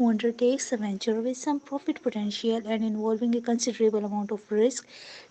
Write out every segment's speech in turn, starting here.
who undertakes a venture with some profit potential and involving a considerable amount of risk।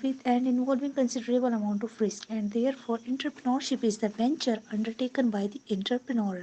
with and involving considerable amount of risk, and therefore entrepreneurship is the venture undertaken by the entrepreneur।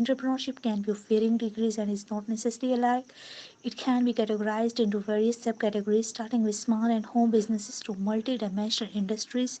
Entrepreneurship can be of varying degrees and is not necessarily alike। It can be categorized into various subcategories, starting with small and home businesses to multi-dimensional industries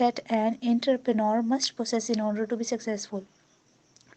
that an entrepreneur must possess in order to be successful।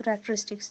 characteristics।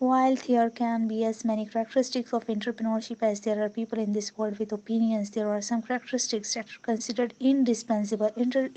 While there can be as many characteristics of entrepreneurship as there are people in this world with opinions, there are some characteristics that are considered indispensable।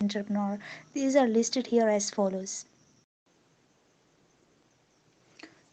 entrepreneur। These are listed here as follows।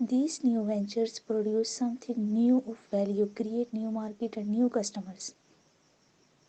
These new ventures produce something new of value, create new market and new customers।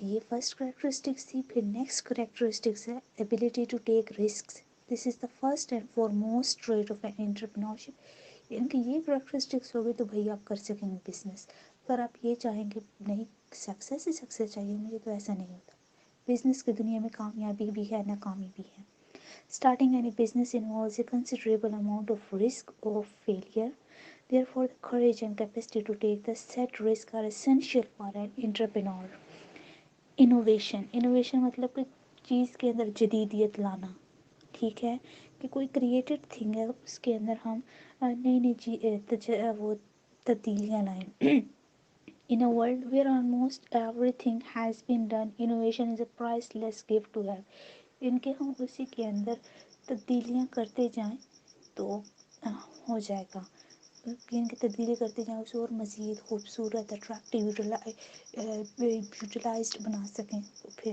یہ first characteristics تھی. پھر next characteristics ہے ability to take risks. This is the first and foremost trait of an entrepreneurship. یعنی کہ یہ characteristics ہوگی تو بھائی آپ کر سکیں گے بزنس. اگر آپ یہ چاہیں گے نہیں سکسیس ہی سکسیس چاہیے مجھے، تو ایسا نہیں ہوتا. بزنس کی دنیا میں کامیابی بھی ہے ناکامی بھی ہے. Starting any business involves a considerable amount of risk or failure. Therefore, the courage and capacity to take the set risk are essential for an entrepreneur. Innovation مطلب کہ چیز کے اندر جدیدیت لانا. ٹھیک ہے کہ کوئی کریٹڈ تھنگ ہے اس کے اندر ہم نئی نئی وہ تبدیلیاں لائیں. In a world where almost everything has been done, innovation is a priceless gift to have. ان کے ہم اسی کے اندر تبدیلیاں کرتے جائیں تو ہو جائے گا. ان کی تبدیلی کرتے جائیں اسے اور مزید خوبصورت اٹریکٹیو یوٹیلائزڈ بنا سکیں. تو پھر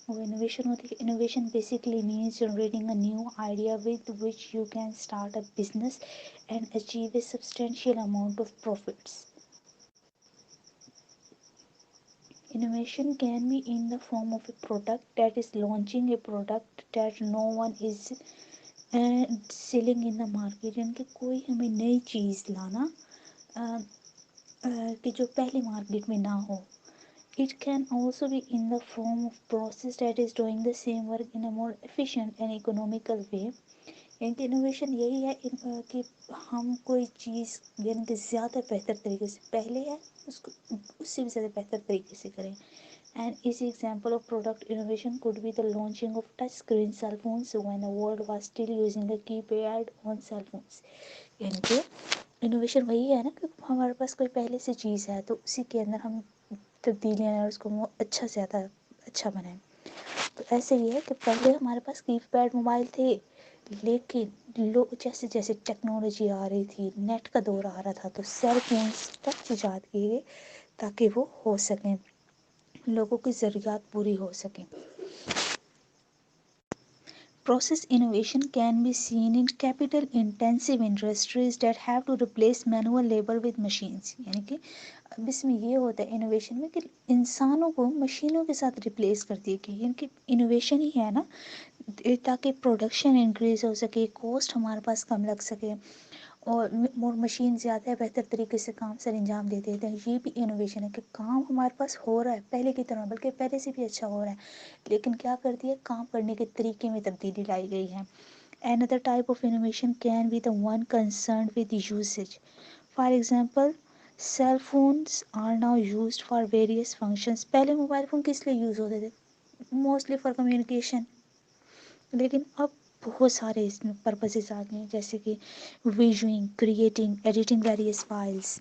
وہ انوویشن ہوتی ہے. Innovation basically means generating a new idea with which you can start a business and achieve a substantial amount of profits. Innovation can be in the form of a product, that is launching a product that no one is selling in the market. یعنی کہ کوئی ہمیں نئی چیز لانا کہ جو پہلے مارکیٹ میں نہ ہو. It can also be in the form of process that is doing the same work in a more efficient and economical way. یعنی کہ انوویشن یہی ہے کہ ہم کوئی چیز یعنی کہ زیادہ بہتر طریقے سے پہلے ہے اس کو اس سے بھی زیادہ بہتر طریقے سے کریں. And easy example of product innovation could be the launching of touchscreen cell phones when the world was still using the keypad on cell phones. یعنی کہ انوویشن وہی ہے نا کہ ہمارے پاس کوئی پہلے سے چیز ہے تو اسی کے اندر ہم تبدیلیاں اور اس کو اچھا سے زیادہ اچھا بنائیں. تو ایسے ہی ہے کہ پہلے ہمارے پاس کی پیڈ موبائل تھے، لیکن لوگ جیسے جیسے ٹیکنالوجی آ رہی تھی، نیٹ کا دور آ رہا تھا، تو سیل فونس تک ایجاد کیے گئے تاکہ وہ ہو سکیں، لوگوں کی ضروریات پوری ہو سکیں. Process innovation can be seen in capital intensive industries that have to replace manual labor with machines. یعنی کہ اب اس میں یہ ہوتا ہے انوویشن میں کہ انسانوں کو مشینوں کے ساتھ ریپلیس کر دیا گیا. یعنی کہ انوویشن ہی ہے نا تاکہ پروڈکشن انکریز ہو سکے، کاسٹ ہمارے پاس کم لگ سکے اور مشین زیادہ بہتر طریقے سے کام سر انجام دیتے ہیں. یہ بھی انوویشن ہے کہ کام ہمارے پاس ہو رہا ہے پہلے کی طرح، بلکہ پہلے سے بھی اچھا ہو رہا ہے، لیکن کیا کر دیا کام کرنے کے طریقے میں تبدیلی لائی گئی ہے. Another type of innovation can be the one concerned with usage. For example, cell phones are now used for various functions. پہلے موبائل فون کس لیے یوز ہوتے تھے؟ موسٹلی فار کمیونیکیشن، لیکن اب بہت سارے اس میں پرپزز آ گئے ہیں جیسے کہ viewing, creating, editing various files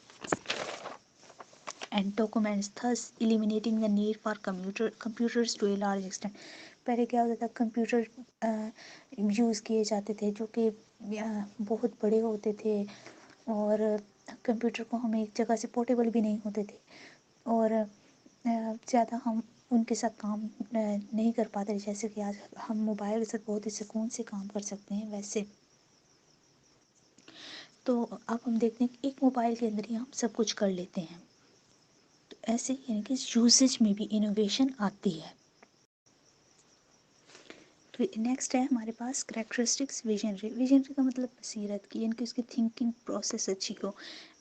and documents, thus eliminating the need for computers to a large extent. پہلے کیا ہوتا تھا کمپیوٹر یوز کیے جاتے تھے جو کہ بہت بڑے ہوتے تھے اور کمپیوٹر کو ہم ایک جگہ سے پورٹیبل بھی نہیں ہوتے تھے اور زیادہ ہم ان کے ساتھ کام نہیں کر پاتے جیسے کہ آج ہم موبائل کے ساتھ بہت ہی سکون سے کام کر سکتے ہیں. ویسے تو اب ہم دیکھتے ہیں کہ ایک موبائل کے اندر ہی ہم سب کچھ کر لیتے ہیں. تو ایسے یعنی کہ یوزیج میں بھی انوویشن آتی ہے. نیکسٹ ہے ہمارے پاس کریکٹرسٹکس ویژنری. ویژنری کا مطلب بصیرت کی، یعنی کہ اس کی تھنکنگ پروسیس اچھی ہو.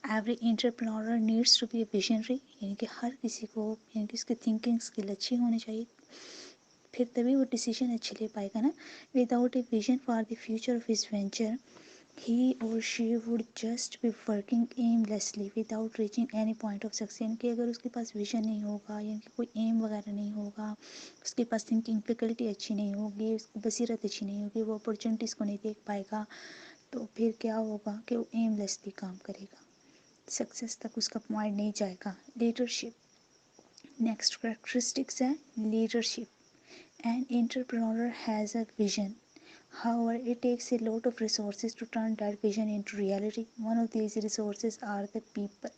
Every entrepreneur needs to be a visionary. یعنی کہ ہر کسی کو یعنی کہ اس کی تھنکنگ اسکل اچھی ہونی چاہیے، پھر تبھی وہ ڈیسیژن اچھے لے پائے گا نا. Without a vision for the future of his venture he or she would just be working aimlessly without reaching any point of success. یعنی کہ اگر اس کے پاس ویژن نہیں ہوگا یعنی کہ کوئی ایم وغیرہ نہیں ہوگا، اس کے پاس تھنکنگ فیکلٹی اچھی نہیں ہوگی، اس کی بصیرت اچھی نہیں ہوگی، وہ اپرچونیٹیز کو نہیں دیکھ پائے گا، تو پھر کیا ہوگا کہ وہ ایم لیسلی کام کرے گا، سکسیس تک اس کا پوائنٹ نہیں جائے گا. لیڈرشپ نیکسٹ کریکٹرسٹکس ہے leadership. An entrepreneur has a vision. However, it takes a lot of resources to turn that vision into reality. One of these resources are the people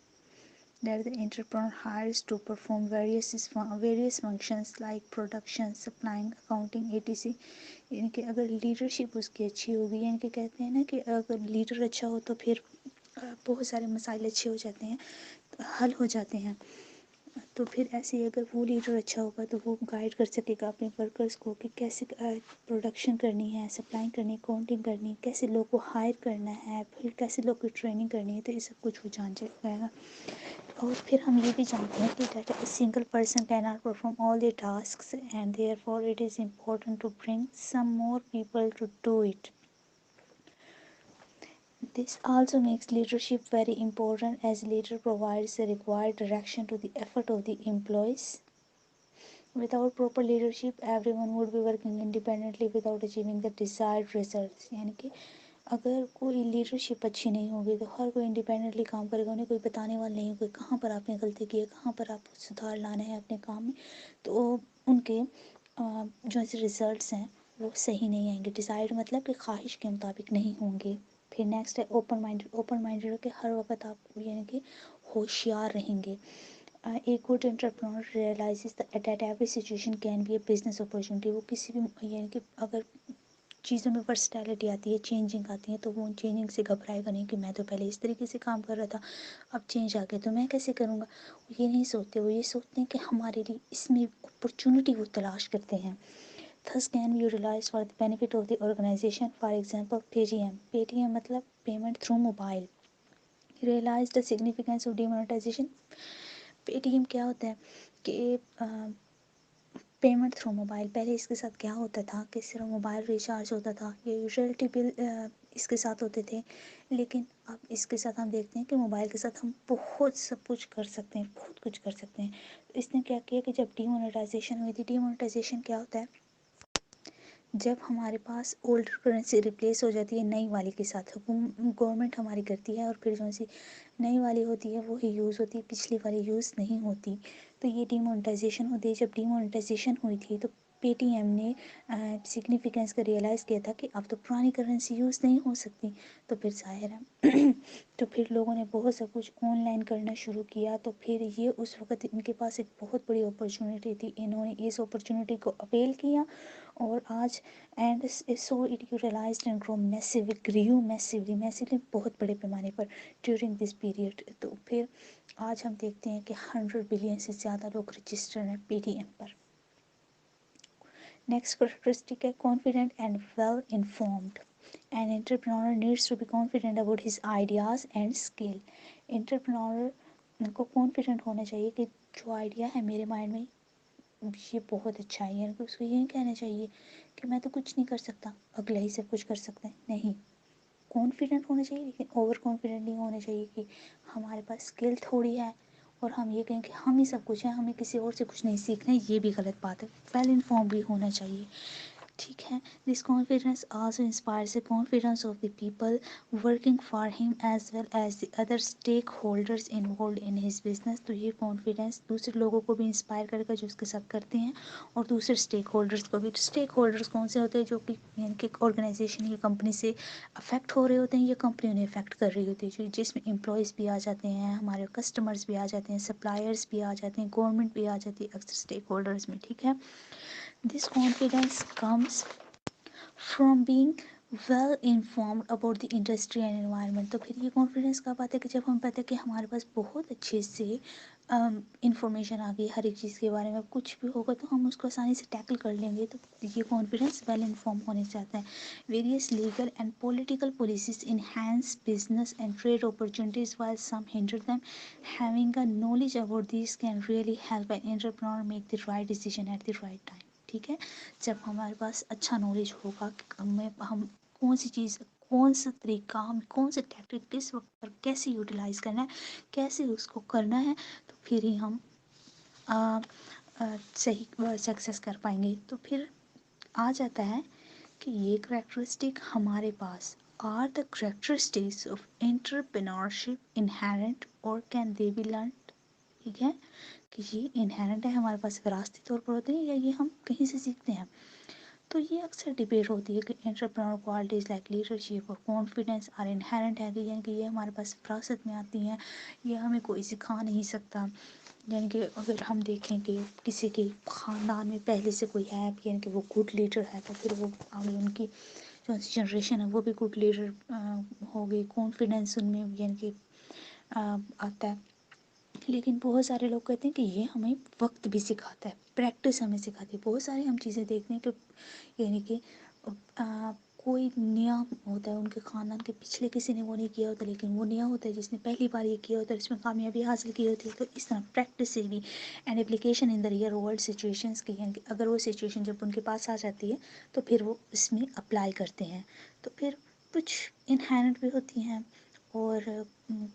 that the entrepreneur hires to perform various functions like production, supplying, accounting, etc. یعنی کہ اگر leadership اس کی اچھی ہوگی، یعنی کہ کہتے ہیں نا کہ اگر لیڈر اچھا ہو تو پھر بہت سارے مسائل اچھے ہو جاتے ہیں، حل ہو جاتے ہیں. تو پھر ایسے ہی اگر وہ لیڈر اچھا ہوگا تو وہ گائیڈ کر سکے گا اپنے ورکرس کو کہ کیسے پروڈکشن کرنی ہے، سپلائنگ کرنی ہے، کاؤنٹنگ کرنی ہے، کیسے لوگ کو ہائر کرنا ہے، پھر کیسے لوگ کی ٹریننگ کرنی ہے، تو یہ سب کچھ وہ جان جائے گا. اور پھر ہم یہ بھی جانتے ہیں کہ that a single person can not perform all the tasks and therefore it is important to bring some more people to do it. This also makes leadership very important as leader provides the required direction to the effort of the employees. Without proper leadership, everyone would be working independently without achieving the desired results. یعنی کہ اگر کوئی leadership اچھی نہیں ہوگی تو ہر کوئی independently کام کرے گا، انہیں کوئی بتانے والا نہیں ہوگا کہاں پر آپ نے غلطی کی ہے، کہاں پر آپ کو سدھار لانا ہے اپنے کام میں، تو ان کے جو ایسے ریزلٹس ہیں وہ صحیح نہیں آئیں گے. ڈیزائرڈ مطلب کہ خواہش کے مطابق نہیں ہوں گے. پھر نیکسٹ ہے اوپن مائنڈیڈ کہ ہر وقت آپ یعنی کہ ہوشیار رہیں گے. A good entrepreneur realizes that every situation can be a business opportunity. وہ کسی بھی یعنی کہ اگر چیزوں میں ورسٹیلٹی آتی ہے، چینجنگ آتی ہے، تو وہ ان چینجنگ سے گھبرائے گا نہیں کہ میں تو پہلے اس طریقے سے کام کر رہا تھا، اب چینج آ گیا تو میں کیسے کروں گا. یہ نہیں سوچتے، وہ یہ سوچتے ہیں کہ ہمارے لیے اس میں اپرچونٹی وہ تلاش کرتے ہیں. Thus can be utilized for the benefit of the organization. For example, Paytm. Paytm مطلب payment through mobile. Realize the significance of demonetization. Paytm کیا ہوتا ہے کہ پیمنٹ تھرو موبائل. پہلے اس کے ساتھ کیا ہوتا تھا کہ صرف موبائل ریچارج ہوتا تھا یا یوٹیلٹی بل اس کے ساتھ ہوتے تھے، لیکن اب اس کے ساتھ ہم دیکھتے ہیں کہ موبائل کے ساتھ ہم بہت سب کچھ کر سکتے ہیں، بہت کچھ کر سکتے ہیں. اس نے کیا کیا کہ جب ڈی مونیٹائزیشن ہوئی تھی، ڈی مونیٹائزیشن کیا ہوتا ہے جب ہمارے پاس اولڈر کرنسی ریپلیس ہو جاتی ہے نئی والی کے ساتھ، گورنمنٹ ہماری کرتی ہے، اور پھر جو سی نئی والی ہوتی ہے وہی یوز ہوتی ہے، پچھلی والی یوز نہیں ہوتی. تو یہ ڈی مونیٹائزیشن ہوتی ہے. جب ڈی مونیٹائزیشن ہوئی تھی تو پے ٹی ایم نے سگنیفیکنس کا ریئلائز کیا تھا کہ اب تو پرانی کرنسی یوز نہیں ہو سکتی. تو پھر ظاہر ہے تو پھر لوگوں نے بہت سا کچھ آن لائن کرنا شروع کیا. تو پھر یہ اس وقت ان کے پاس ایک بہت بڑی اپرچونیٹی تھی، انہوں نے اس اپرچونیٹی کو اویل کیا اور آج and so it utilised and grow massively بہت بڑے پیمانے پر ڈیورنگ دس پیریڈ. تو پھر آج ہم دیکھتے ہیں کہ 100 بلین سے زیادہ لوگ رجسٹر ہیں پے ٹی ایم پر. نیکسٹ کریکٹرسٹک ہے confident and well informed. An entrepreneur needs to be confident about his ideas and skill. Entrepreneur کو کانفیڈنٹ ہونا چاہیے کہ جو آئیڈیا ہے میرے مائنڈ میں یہ بہت اچھا ہے. یعنی کہ اس کو یہ کہنا چاہیے کہ میں تو کچھ نہیں کر سکتا، اگلا ہی سب کچھ کر سکتا ہے. نہیں، کانفیڈنٹ ہونا چاہیے لیکن اوور کانفیڈنٹ نہیں ہونا چاہیے کہ ہمارے پاس اسکل تھوڑی ہے اور ہم یہ کہیں کہ ہم ہی سب کچھ ہیں، ہمیں کسی اور سے کچھ نہیں سیکھنا ہے. یہ بھی غلط بات ہے. ویل انفارم بھی ہونا چاہیے. ٹھیک ہے. This confidence also inspires the confidence of the people working for him as well as the other stakeholders involved in his business. تو یہ کانفیڈنس دوسرے لوگوں کو بھی انسپائر کرے گا جو اس کے ساتھ کرتے ہیں، اور دوسرے اسٹیک ہولڈرز کو بھی. اسٹیک ہولڈرز کون سے ہوتے ہیں؟ جو کہ یعنی کہ آرگنائزیشن یا کمپنی سے افیکٹ ہو رہے ہوتے ہیں یا کمپنی انہیں افیکٹ کر رہی ہوتی ہے، جس میں امپلائیز بھی آ جاتے ہیں، ہمارے کسٹمرز بھی آ جاتے ہیں، سپلائرز بھی آ جاتے ہیں، گورنمنٹ بھی آ جاتی ہے اکثر اسٹیک ہولڈرز میں. ٹھیک ہے. This confidence comes from being well informed about the industry and environment. تو پھر یہ کانفیڈنس کب آتا ہے کہ جب ہم پتہ ہے کہ ہمارے پاس بہت اچھے سے انفارمیشن آ گئی ہر ایک چیز کے بارے میں، کچھ بھی ہوگا تو ہم اس کو آسانی سے ٹیکل کر لیں گے. تو یہ کانفیڈنس ویل انفارم ہونے سے آتا ہے. Various legal and political policies enhance business and trade opportunities while some hinder them. Having a knowledge about these can really help an entrepreneur make the right decision at the right time. ٹھیک ہے. جب ہمارے پاس اچھا knowledge ہوگا کہ ہم کون سی چیز، کون سا طریقہ، ہم کون سے ٹیکٹک کس وقت پر کیسے یوٹیلائز کرنا ہے، کیسے اس کو کرنا ہے، تو پھر ہی ہم صحیح سکسیس کر پائیں گے. تو پھر آ جاتا ہے کہ یہ کریکٹرسٹک ہمارے پاس are the characteristics of entrepreneurship inherent or can they be learned. ٹھیک ہے کہ یہ انہیرنٹ ہے ہمارے پاس، وراثتی طور پر ہوتے ہیں یا یہ ہم کہیں سے سیکھتے ہیں. تو یہ اکثر ڈبیٹ ہوتی ہے کہ انٹرپرینور کوالٹیز لائک لیڈرشپ اور کانفیڈنس آر انہیرنٹ ہے، کہ یعنی کہ یہ ہمارے پاس وراثت میں آتی ہیں، یہ ہمیں کوئی سکھا نہیں سکتا. یعنی کہ اگر ہم دیکھیں کہ کسی کے خاندان میں پہلے سے کوئی ہے یعنی کہ وہ گڈ لیڈر ہے تو پھر وہ آگے ان کی جو جنریشن ہے وہ بھی گڈ لیڈر ہوگی. کانفیڈنس ان میں یعنی کہ آتا ہے. لیکن بہت سارے لوگ کہتے ہیں کہ یہ ہمیں وقت بھی سکھاتا ہے، پریکٹس ہمیں سکھاتی ہے. بہت ساری ہم چیزیں دیکھتے ہیں کہ یعنی کہ کوئی نیا ہوتا ہے ان کے خاندان کے پچھلے کسی نے وہ نہیں کیا ہوتا، لیکن وہ نیا ہوتا ہے جس نے پہلی بار یہ کیا ہوتا ہے، اس میں کامیابی حاصل کی ہوتی ہے. تو اس طرح پریکٹس سے بھی and application in the real world situations کی، یعنی کہ اگر وہ سچویشن جب ان کے پاس آ جاتی ہے تو پھر وہ اس میں اپلائی کرتے ہیں، تو پھر کچھ انہینٹ بھی ہوتی ہیں اور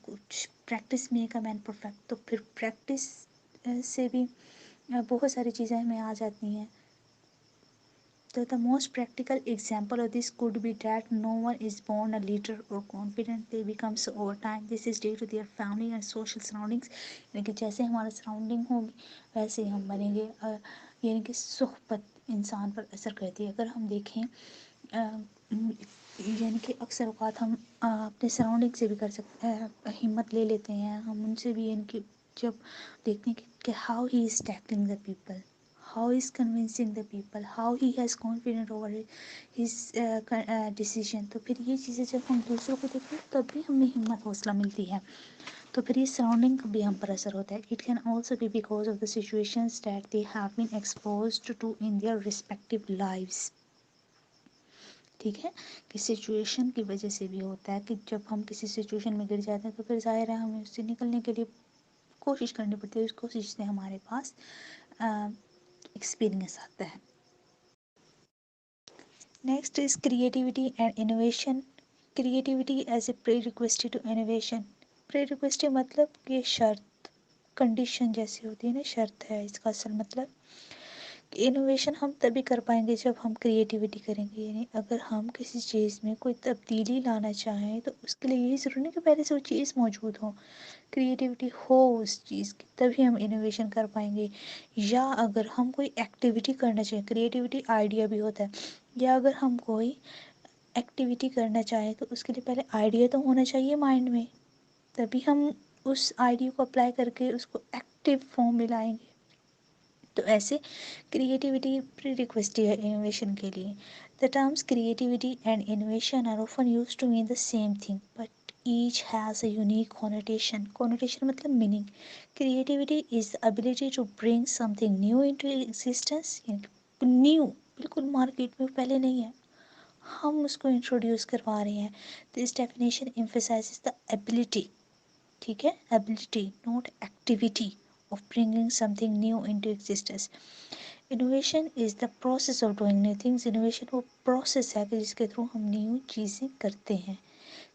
کچھ practice make a man perfect. تو پھر پریکٹس سے بھی بہت ساری چیزیں ہمیں آ جاتی ہیں. تو the most practical example of this could be that no one is born a leader or confident. They become so over time. This is due to their family and social surroundings. یعنی کہ جیسے ہمارا surrounding ہوگی ویسے ہی ہم بنیں گے. یعنی کہ صحبت انسان پر اثر کرتی ہے. اگر ہم دیکھیں یعنی کہ اکثر اوقات ہم اپنے سراؤنڈنگ سے بھی کر سکتے ہیں، ہمت لے لیتے ہیں ہم ان سے بھی. یعنی کہ جب دیکھتے ہیں کہ how he is tackling the people, how he is convincing the people, how he has confidence over his decision. تو پھر یہ چیزیں جب ہم دوسروں کو دیکھتے ہیں تب بھی ہمیں ہمت حوصلہ ملتی ہے. تو پھر یہ سراؤنڈنگ کا بھی ہم پر اثر ہوتا ہے. It can also be because of the situations that they have been exposed to in their respective lifes. ٹھیک ہے، کہ سچویشن کی وجہ سے بھی ہوتا ہے کہ جب ہم کسی سچویشن میں گر جاتے ہیں تو پھر ظاہر ہے ہمیں اس سے نکلنے کے لیے کوشش کرنی پڑتی ہے. اس کوشش سے ہمارے پاس ایکسپیرئنس آتا ہے. Next is creativity and innovation. Creativity is a prerequisite to innovation. Prerequisite مطلب کہ شرط، کنڈیشن جیسی ہوتی ہے نا، شرط ہے اس کا اصل مطلب. انوویشن ہم تبھی کر پائیں گے جب ہم کریٹیوٹی کریں گے. یعنی اگر ہم کسی چیز میں کوئی تبدیلی لانا چاہیں تو اس کے لیے یہی ضروری نہیں کہ پہلے سے وہ چیز موجود ہو، کریٹیوٹی ہو اس چیز کی تبھی ہم انوویشن کر پائیں گے. یا اگر ہم کوئی ایکٹیویٹی کرنا چاہیں، کریٹیوٹی آئیڈیا بھی ہوتا ہے، یا اگر ہم کوئی ایکٹیویٹی کرنا چاہیں تو اس کے لیے پہلے آئیڈیا تو ہونا چاہیے مائنڈ میں، تبھی ہم اس آئیڈیا کو اپلائی کر کے اس کو ایکٹیو فارم میں لائیں گے. تو ایسے کریٹیوٹی پری ریکویسٹ ہے انوویشن کے لیے. The terms creativity and innovation are often used to mean the same thing, but each has a unique connotation. Connotation مطلب meaning. Creativity is the ability to bring something new into existence. New بالکل market میں پہلے نہیں ہے، ہم اس کو introduce کروا رہے ہیں. This definition emphasizes the ability، ٹھیک ہے، ability not activity of bringing something new into existence. Innovation is the process of doing new things. Innovation وہ پروسیس ہے کہ جس کے تھرو ہم نیو چیزیں کرتے ہیں.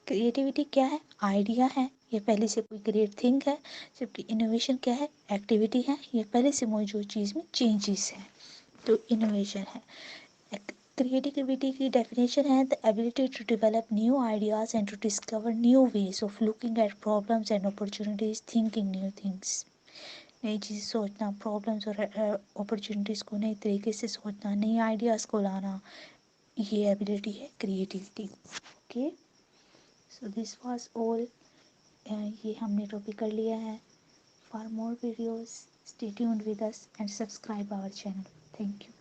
کریٹیوٹی کیا ہے؟ آئیڈیا ہے، یہ پہلے سے کوئی گریٹ تھنگ ہے. جبکہ انوویشن کیا ہے؟ ایکٹیویٹی ہے، یہ پہلے سے موجود چیز میں چینجز ہیں. تو انوویشن ہے. کریٹیوٹی کی ڈیفینیشن ہے the ability to develop new ideas and to discover new ways of looking at problems and opportunities, thinking new things. نئی چیز سوچنا، پرابلمس اور اپرچونیٹیز کو نئی طریقے سے سوچنا، نئی آئیڈیاز کو لانا، یہ ایبلٹی ہے creativity. Okay, so this was all. یہ ہم نے ٹاپک کر لیا ہے. For more videos stay tuned with us and subscribe our channel. Thank you.